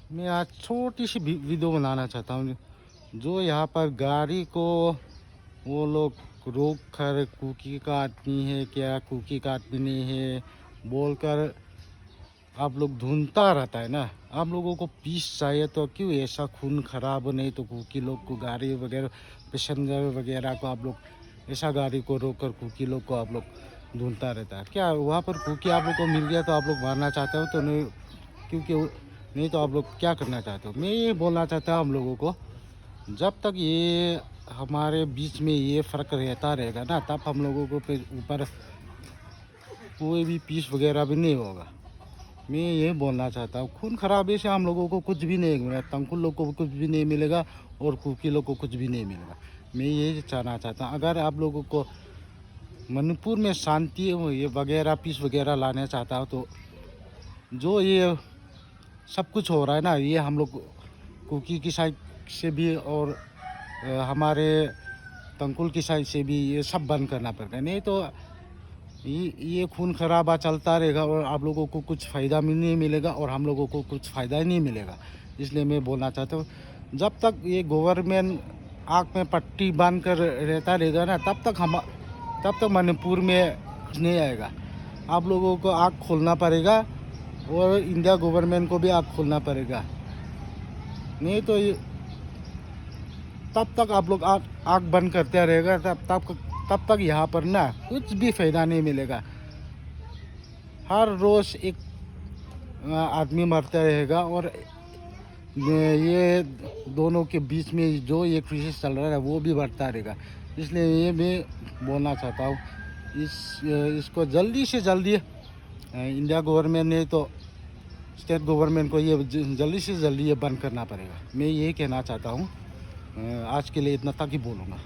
मैं आज छोटी सी वीडियो बनाना चाहता हूँ। जो यहाँ पर गाड़ी को वो लोग रोक कर कुकी काटनी है क्या, कुकी काटनी नहीं है बोलकर आप लोग ढूंढता रहता है ना। आप लोगों को पीस चाहिए तो क्यों ऐसा खून खराब, नहीं तो कुकी लोग को गाड़ी वगैरह पैसेंजर वगैरह को आप लोग ऐसा गाड़ी को रोक कर कुकी लोग को आप लोग ढूंढता रहता है क्या। वहाँ पर कुकी आप लोग को मिल गया तो आप लोग मारना चाहते हो तो नहीं, क्योंकि नहीं तो आप लोग क्या करना चाहते हो। मैं ये बोलना चाहता हूँ हम लोगों को, जब तक ये हमारे बीच में ये फ़र्क रहता रहेगा ना, तब हम लोगों को फिर ऊपर कोई भी पीस वगैरह भी नहीं होगा। मैं ये बोलना चाहता हूँ, खून खराबे से हम लोगों को कुछ भी नहीं मिलेगा, तंकुल लोग को कुछ भी नहीं मिलेगा और कुकी लोग को कुछ भी नहीं मिलेगा। मैं ये कहना चाहता हूँ, अगर आप लोगों को मणिपुर में शांति ये वगैरह पीस वगैरह लाना चाहता हो तो जो ये सब कुछ हो रहा है ना, ये हम लोग कुकी की साइड से भी और हमारे तंकुल की साइड से भी ये सब बंद करना पड़ेगा। नहीं तो ये खून खराबा चलता रहेगा और आप लोगों को कुछ फ़ायदा भी नहीं मिलेगा और हम लोगों को कुछ फ़ायदा ही नहीं मिलेगा। इसलिए मैं बोलना चाहता हूँ, जब तक ये गवर्नमेंट आँख में पट्टी बांध कर रहता रहेगा ना, तब तक मणिपुर में नहीं आएगा। आप लोगों को आँख खोलना पड़ेगा और इंडिया गवर्नमेंट को भी आँख खोलना पड़ेगा। नहीं तो तब तक आप लोग आँख बंद करते रहेगा, तब तक यहाँ पर ना कुछ भी फ़ायदा नहीं मिलेगा। हर रोज़ एक आदमी मरता रहेगा और ये दोनों के बीच में जो ये क्राइसिस चल रहा है वो भी बढ़ता रहेगा। इसलिए ये मैं बोलना चाहता हूँ, इसको जल्दी से जल्दी इंडिया गवर्नमेंट ने तो स्टेट गवर्नमेंट को ये जल्दी से जल्दी ये बंद करना पड़ेगा। मैं ये कहना चाहता हूँ। आज के लिए इतना तक ही बोलूँगा।